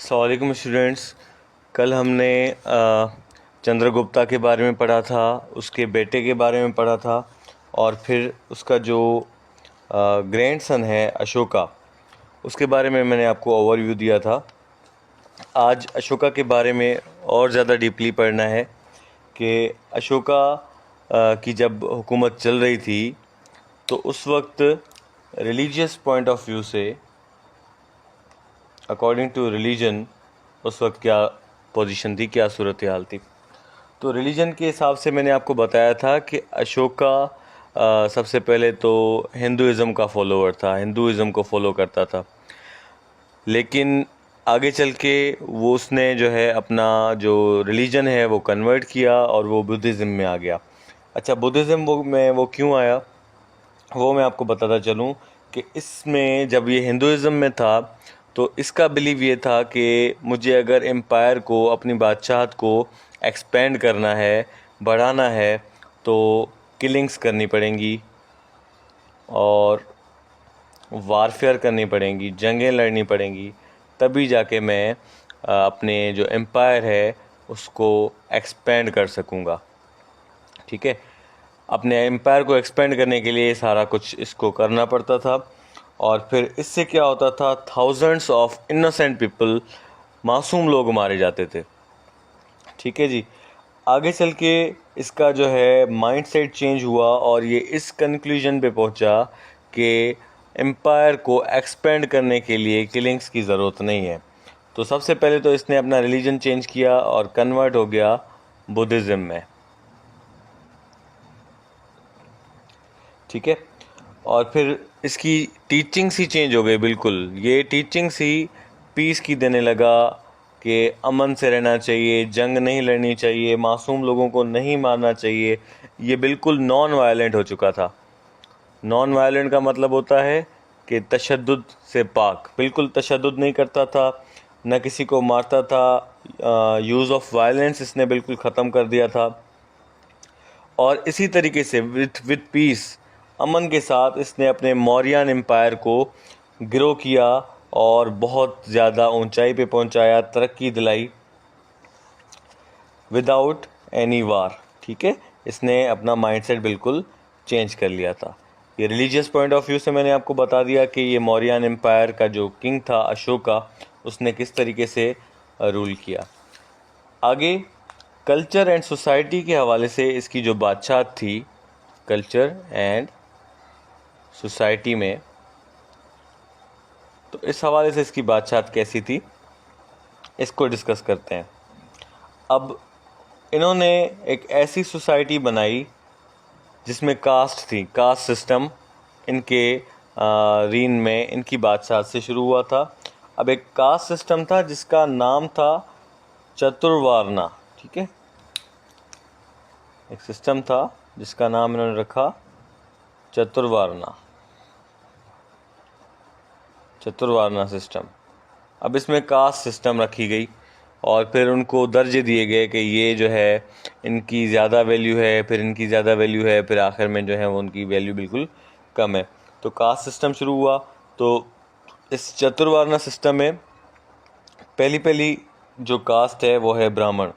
अस्सलामुअलैकुम स्टूडेंट्स। कल हमने चंद्रगुप्ता के बारे में पढ़ा था, उसके बेटे के बारे में पढ़ा था और फिर उसका जो ग्रैंडसन है अशोका, उसके बारे में मैंने आपको ओवरव्यू दिया था। आज अशोका के बारे में और ज़्यादा डीपली पढ़ना है कि अशोका की जब हुकूमत चल रही थी तो उस वक्त रिलीजियस पॉइंट ऑफ व्यू से, अकॉर्डिंग टू रिलीजन, उस वक्त क्या पोजीशन थी, क्या सूरत हाल थी। तो रिलीजन के हिसाब से मैंने आपको बताया था कि अशोका सबसे पहले तो हिंदुज़म का फॉलोअर था, हिंदुज़म को फॉलो करता था। लेकिन आगे चल के वो उसने जो है अपना जो रिलीजन है वो कन्वर्ट किया और वो बुद्धिज़्म में आ गया। अच्छा, बुद्धिज़्म में वो क्यों आया वो मैं आपको बताता चलूँ कि इसमें जब ये हिंदुज़म में था तो इसका बिलीव ये था कि मुझे अगर एम्पायर को, अपनी बादशाहत को एक्सपेंड करना है, बढ़ाना है, तो किलिंग्स करनी पड़ेंगी और वारफेयर करनी पड़ेंगी, जंगें लड़नी पड़ेंगी, तभी जाके मैं अपने जो एम्पायर है उसको एक्सपेंड कर सकूँगा। ठीक है, अपने एम्पायर को एक्सपेंड करने के लिए सारा कुछ इसको करना पड़ता था। और फिर इससे क्या होता था, थाउजेंड्स ऑफ इनोसेंट पीपल, मासूम लोग मारे जाते थे। ठीक है जी। आगे चल के इसका जो है माइंडसेट चेंज हुआ और ये इस कंक्लूजन पे पहुंचा कि एम्पायर को एक्सपेंड करने के लिए किलिंग्स की ज़रूरत नहीं है। तो सबसे पहले तो इसने अपना रिलीजन चेंज किया और कन्वर्ट हो गया बुद्धिज़्म में। ठीक है, और फिर इसकी टीचिंग्स ही चेंज हो गई बिल्कुल। ये टीचिंग्स ही पीस की देने लगा कि अमन से रहना चाहिए, जंग नहीं लड़नी चाहिए, मासूम लोगों को नहीं मारना चाहिए। ये बिल्कुल नॉन वायलेंट हो चुका था। नॉन वायलेंट का मतलब होता है कि तशद्दुद से पाक, बिल्कुल तशद्दुद नहीं करता था, न किसी को मारता था। यूज़ ऑफ वायलेंस इसने बिल्कुल ख़त्म कर दिया था। और इसी तरीके से विथ पीस, अमन के साथ इसने अपने मौर्यन एम्पायर को ग्रो किया और बहुत ज़्यादा ऊंचाई पे पहुंचाया, तरक्की दिलाई विदाउट एनी वार। ठीक है, इसने अपना माइंडसेट बिल्कुल चेंज कर लिया था। ये रिलीजियस पॉइंट ऑफ व्यू से मैंने आपको बता दिया कि ये मौर्यन एम्पायर का जो किंग था अशोका, उसने किस तरीके से रूल किया। आगे कल्चर एंड सोसाइटी के हवाले से इसकी जो बादशाहत थी, कल्चर एंड सोसाइटी में, तो इस हवाले से इसकी बादशाहत कैसी थी इसको डिस्कस करते हैं। अब इन्होंने एक ऐसी सोसाइटी बनाई जिसमें कास्ट थी, कास्ट सिस्टम इनके रीन में, इनकी बादशाहत से शुरू हुआ था। अब एक कास्ट सिस्टम था जिसका नाम था चतुर्वर्णा। ठीक है, एक सिस्टम था जिसका नाम इन्होंने रखा चतुर्वर्णा, चतुर्वर्णा सिस्टम। अब इसमें कास्ट सिस्टम रखी गई और फिर उनको दर्जे दिए गए कि ये जो है इनकी ज़्यादा वैल्यू है, फिर इनकी ज़्यादा वैल्यू है, फिर आखिर में जो है वो उनकी वैल्यू बिल्कुल कम है। तो कास्ट सिस्टम शुरू हुआ। तो इस चतुर्वर्णा सिस्टम में पहली पहली जो कास्ट है वो है ब्राह्मण।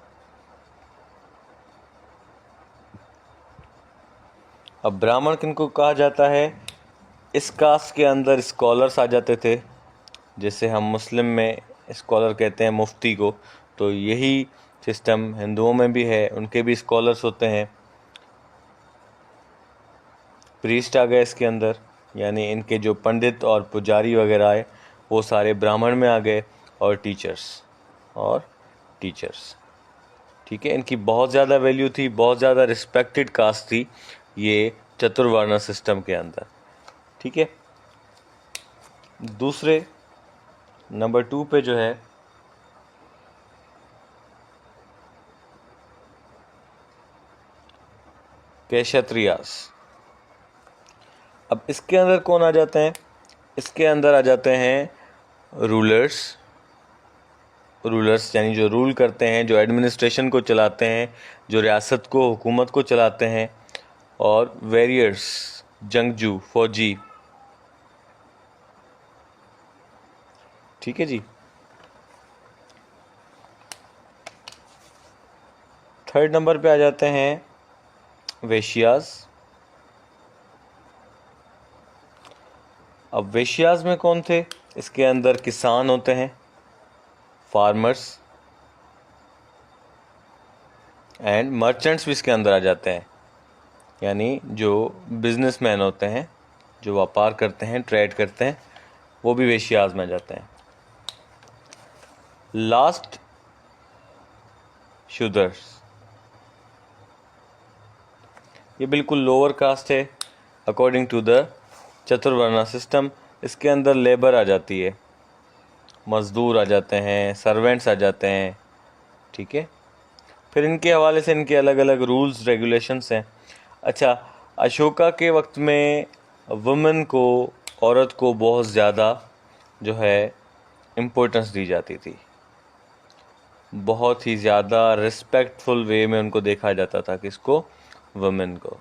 अब ब्राह्मण किनको कहा जाता है, इस कास्ट के अंदर स्कॉलर्स आ जाते थे, जैसे हम मुस्लिम में स्कॉलर कहते हैं मुफ्ती को, तो यही सिस्टम हिंदुओं में भी है, उनके भी स्कॉलर्स होते हैं। प्रीस्ट आ गए इसके अंदर, यानी इनके जो पंडित और पुजारी वगैरह आए वो सारे ब्राह्मण में आ गए, और टीचर्स। ठीक है, इनकी बहुत ज़्यादा वैल्यू थी, बहुत ज़्यादा रिस्पेक्टेड कास्ट थी ये चतुर्वर्णा सिस्टम के अंदर। ठीक है, दूसरे नंबर 2 पे जो है क्षत्रियास। अब इसके अंदर कौन आ जाते हैं, इसके अंदर आ जाते हैं रूलर्स यानी जो रूल करते हैं, जो एडमिनिस्ट्रेशन को चलाते हैं, जो रियासत को, हुकूमत को चलाते हैं, और वॉरियर्स, जंगजू, फौजी। ठीक है जी। थर्ड नंबर पे आ जाते हैं वेश्याज। अब वेश्याज में कौन थे? इसके अंदर किसान होते हैं, फार्मर्स, एंड मर्चेंट्स भी इसके अंदर आ जाते हैं, यानी जो बिजनेसमैन होते हैं, जो व्यापार करते हैं, ट्रेड करते हैं, वो भी वेश्याज में आ जाते हैं। लास्ट शूदर्स, ये बिल्कुल लोअर कास्ट है अकॉर्डिंग टू द चतुर्वर्णा सिस्टम। इसके अंदर लेबर आ जाती है, मज़दूर आ जाते हैं, सर्वेंट्स आ जाते हैं, ठीक है। फिर इनके हवाले से इनके अलग अलग रूल्स रेगुलेशंस हैं। अच्छा, अशोका के वक्त में वुमेन को, औरत को बहुत ज़्यादा जो है इम्पोर्टेंस दी जाती थी, बहुत ही ज़्यादा रिस्पेक्टफुल वे में उनको देखा जाता था, किसको? वुमेन को,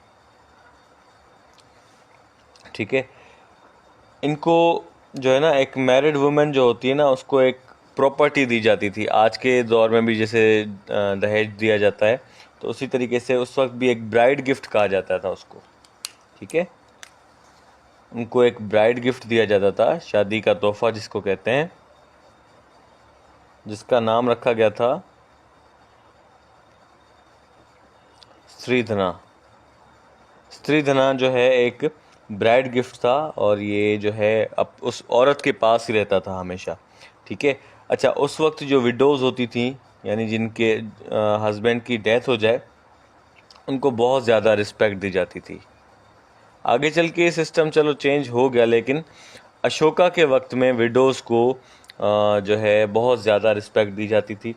ठीक है। इनको जो है ना, एक मैरिड वुमेन जो होती है ना, उसको एक प्रॉपर्टी दी जाती थी। आज के दौर में भी जैसे दहेज दिया जाता है, तो उसी तरीके से उस वक्त भी एक ब्राइड गिफ्ट कहा जाता था उसको, ठीक है। उनको एक ब्राइड गिफ्ट दिया जाता था, शादी का तोहफा जिसको कहते हैं, जिसका नाम रखा गया था स्त्रीधना। स्त्रीधना जो है एक ब्राइड गिफ्ट था, और ये जो है अब उस औरत के पास ही रहता था हमेशा, ठीक है। अच्छा, उस वक्त जो विडोज़ होती थी, यानी जिनके हस्बैंड की डेथ हो जाए, उनको बहुत ज़्यादा रिस्पेक्ट दी जाती थी। आगे चल के ये सिस्टम चलो चेंज हो गया, लेकिन अशोका के वक्त में विडोज़ को जो है बहुत ज़्यादा रिस्पेक्ट दी जाती थी।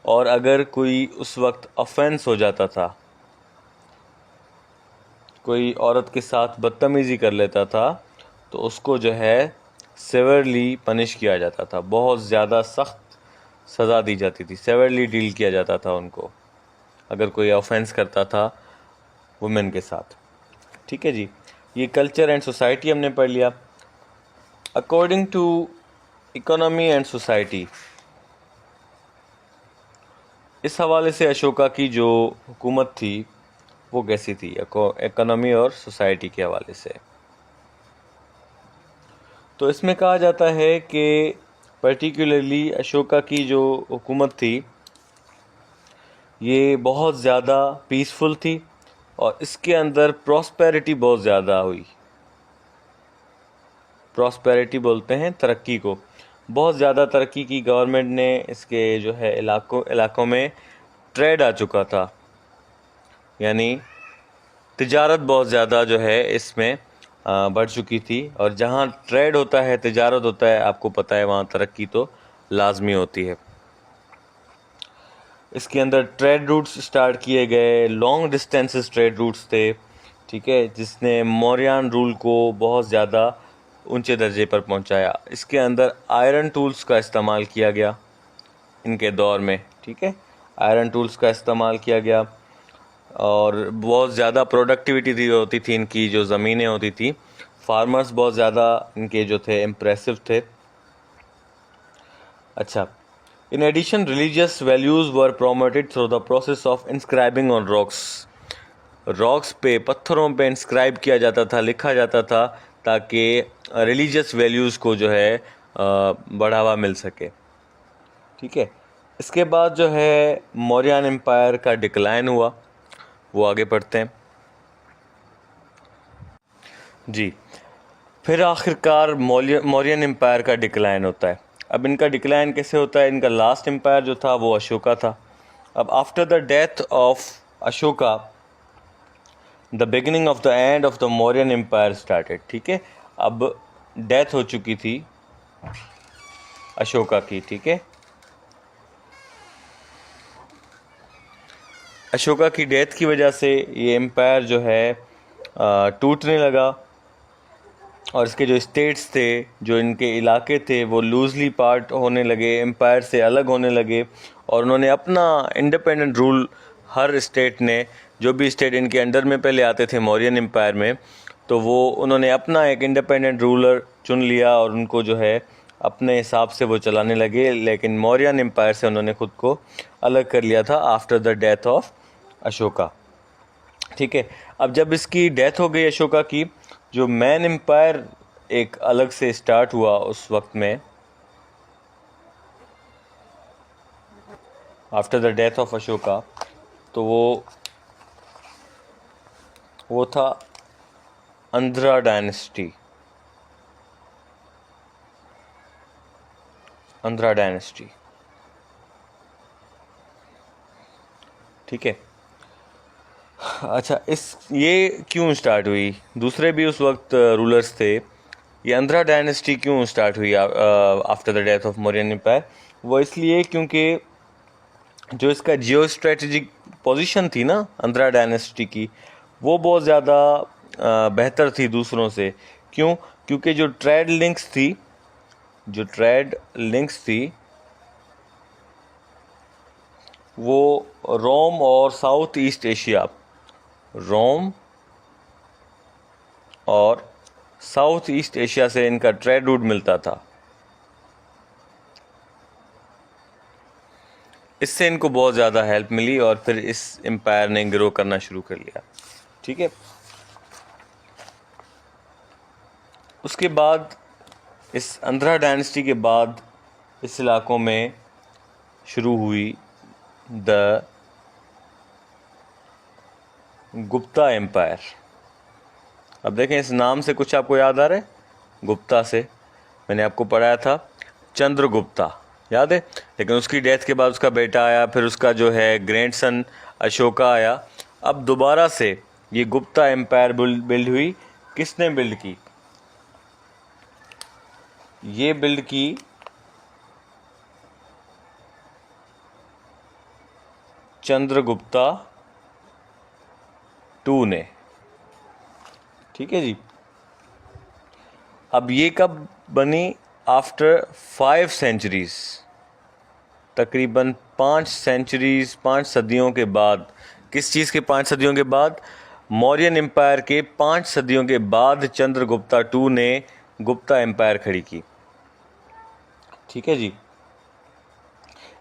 और अगर कोई उस वक्त ऑफेंस हो जाता था, कोई औरत के साथ बदतमीज़ी कर लेता था, तो उसको जो है सेवरली पनिश किया जाता था, बहुत ज़्यादा सख्त सज़ा दी जाती थी, सेवरली डील किया जाता था उनको, अगर कोई ऑफेंस करता था वुमेन के साथ, ठीक है जी। ये कल्चर एंड सोसाइटी हमने पढ़ लिया। According to economy and society, इस हवाले से अशोका की जो हुकूमत थी वो कैसी थी, इकोनॉमी और सोसाइटी के हवाले से? तो इसमें कहा जाता है कि पर्टिकुलरली अशोका की जो हुकूमत थी, ये बहुत ज़्यादा पीसफुल थी, और इसके अंदर प्रॉस्पेरिटी बहुत ज़्यादा हुई। प्रॉस्पेरिटी बोलते हैं तरक्की को, बहुत ज़्यादा तरक्की की गवर्नमेंट ने। इसके जो है इलाकों में ट्रेड आ चुका था, यानी तिजारत बहुत ज़्यादा जो है इसमें बढ़ चुकी थी, और जहाँ ट्रेड होता है, तिजारत होता है, आपको पता है वहाँ तरक्की तो लाजमी होती है। इसके अंदर ट्रेड रूट्स स्टार्ट किए गए, लॉन्ग डिस्टेंसेस ट्रेड रूट्स थे, ठीक है, जिसने मौर्यन रूल को बहुत ज़्यादा ऊंचे दर्जे पर पहुंचाया। इसके अंदर आयरन टूल्स का इस्तेमाल किया गया इनके दौर में, ठीक है, आयरन टूल्स का इस्तेमाल किया गया, और बहुत ज़्यादा प्रोडक्टिविटी होती थी इनकी, जो ज़मीनें होती थी, फार्मर्स बहुत ज़्यादा इनके जो थे इम्प्रेसिव थे। अच्छा, in addition religious values were promoted through the process of inscribing on rocks पे, पत्थरों पे इंस्क्राइब किया जाता था, लिखा जाता था, ताकि रिलीजियस वैल्यूज़ को जो है बढ़ावा मिल सके, ठीक है। इसके बाद जो है मौर्यन एम्पायर का डिक्लाइन हुआ, वो आगे पढ़ते हैं जी। फिर आखिरकार मौर्यन एम्पायर का डिक्लाइन होता है। अब इनका डिक्लाइन कैसे होता है? इनका लास्ट एम्पायर जो था वो अशोका था। अब after the death of Ashoka, the beginning of the end of the Mauryan empire started, ठीक है। अब डेथ हो चुकी थी अशोका की, ठीक है। अशोका की डेथ की वजह से ये एम्पायर जो है टूटने लगा, और इसके जो स्टेट्स थे, जो इनके इलाके थे, वो लूजली पार्ट होने लगे, एम्पायर से अलग होने लगे, और उन्होंने अपना इंडिपेंडेंट रूल, हर स्टेट ने, जो भी स्टेट इनके अंडर में पहले आते थे मौर्यन एम्पायर में, तो वो उन्होंने अपना एक इंडिपेंडेंट रूलर चुन लिया, और उनको जो है अपने हिसाब से वो चलाने लगे, लेकिन मौर्यन एम्पायर से उन्होंने खुद को अलग कर लिया था after the death of Ashoka. ठीक है, अब जब इसकी डेथ हो गई अशोका की, जो मैन एम्पायर एक अलग से स्टार्ट हुआ उस वक्त में, after the death of Ashoka, तो वो था अंध्रा डायनेस्टी। अंध्रा डायनेस्टी, ठीक है। अच्छा, ये क्यों स्टार्ट हुई? दूसरे भी उस वक्त रूलर्स थे। ये अंध्रा डायनेस्टी क्यों स्टार्ट हुई after the death of Mauryan empire? वो इसलिए क्योंकि जो इसका जियो स्ट्रेटेजिक पोजिशन थी ना अंध्रा डायनेस्टी की, वो बहुत ज़्यादा बेहतर थी दूसरों से। क्यों? क्योंकि जो ट्रेड लिंक्स थी वो रोम और साउथ ईस्ट एशिया, रोम और साउथ ईस्ट एशिया से इनका ट्रेड रूट मिलता था। इससे इनको बहुत ज़्यादा हेल्प मिली और फिर इस एम्पायर ने ग्रो करना शुरू कर लिया। ठीक है, उसके बाद इस अंध्रा डायनेस्टी के बाद इस इलाकों में शुरू हुई द गुप्ता एम्पायर। अब देखें, इस नाम से कुछ आपको याद आ रहा है? गुप्ता से मैंने आपको पढ़ाया था चंद्रगुप्ता, याद है? लेकिन उसकी डेथ के बाद उसका बेटा आया, फिर उसका जो है ग्रैंडसन अशोका आया। अब दोबारा से ये गुप्ता एम्पायर बिल्ड हुई। किसने बिल्ड की? ये बिल्ड की चंद्रगुप्ता टू ने। ठीक है जी। अब ये कब बनी? आफ्टर 5 सेंचुरीज, तकरीबन 5 सदियों के बाद। किस चीज़ के 5 सदियों के बाद? मौर्यन एम्पायर के 5 सदियों के बाद चंद्रगुप्ता टू ने गुप्ता एम्पायर खड़ी की। ठीक है जी।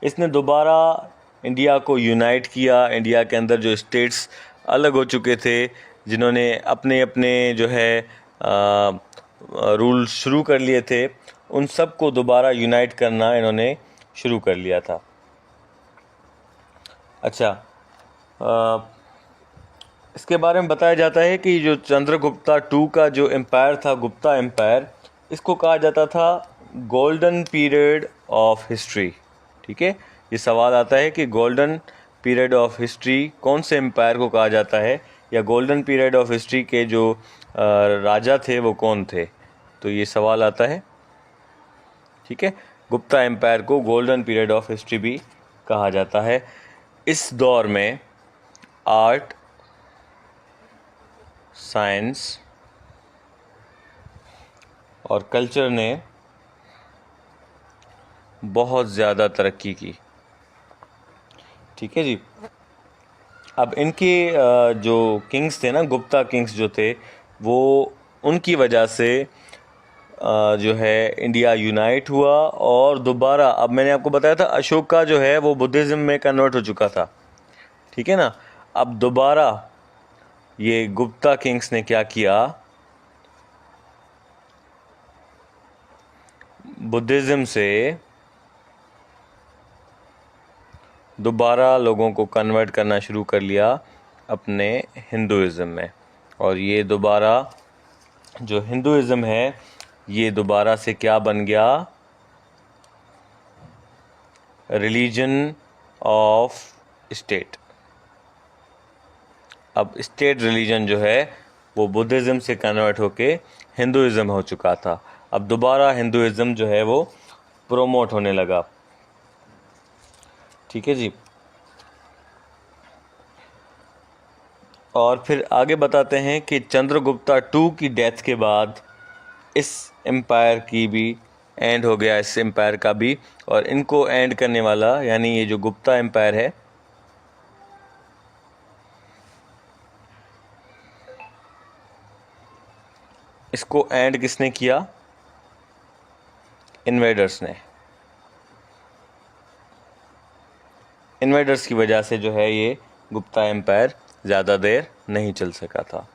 इसने दोबारा इंडिया को यूनाइट किया। इंडिया के अंदर जो स्टेट्स अलग हो चुके थे, जिन्होंने अपने अपने जो है रूल शुरू कर लिए थे, उन सब को दोबारा यूनाइट करना इन्होंने शुरू कर लिया था। अच्छा, इसके बारे में बताया जाता है कि जो चंद्रगुप्ता टू का जो एम्पायर था, गुप्ता एम्पायर, इसको कहा जाता था गोल्डन पीरियड ऑफ हिस्ट्री। ठीक है, ये सवाल आता है कि गोल्डन पीरियड ऑफ हिस्ट्री कौन से एम्पायर को कहा जाता है, या गोल्डन पीरियड ऑफ हिस्ट्री के जो राजा थे वो कौन थे? तो ये सवाल आता है। ठीक है, गुप्ता एम्पायर को गोल्डन पीरियड ऑफ हिस्ट्री भी कहा जाता है। इस दौर में आर्ट, साइंस और कल्चर ने बहुत ज़्यादा तरक्की की। ठीक है जी। अब इनके जो किंग्स थे ना, गुप्ता किंग्स जो थे, वो उनकी वजह से जो है इंडिया यूनाइट हुआ। और दोबारा, अब मैंने आपको बताया था अशोका जो है वो बुद्धिज़्म में कन्वर्ट हो चुका था। ठीक है ना। अब दोबारा ये गुप्ता किंग्स ने क्या किया? बुद्धिज़्म से दोबारा लोगों को कन्वर्ट करना शुरू कर लिया अपने हिंदुइज़्म में। और ये दोबारा जो हिंदुइज़्म है, ये दोबारा से क्या बन गया? Religion of state. अब स्टेट रिलीजन जो है वो बुद्धिज़्म से कन्वर्ट होके हिंदुइज़्म हो चुका था। अब दोबारा हिंदुइज़्म जो है वो प्रोमोट होने लगा। ठीक है जी। और फिर आगे बताते हैं कि चंद्रगुप्ता टू की डेथ के बाद इस एम्पायर की भी एंड हो गया, इस एम्पायर का भी। और इनको एंड करने वाला, यानी ये जो गुप्ता एम्पायर है, इसको एंड किसने किया? इन्वेडर्स ने। इन्वेडर्स की वजह से जो है ये गुप्ता एम्पायर ज़्यादा देर नहीं चल सका था।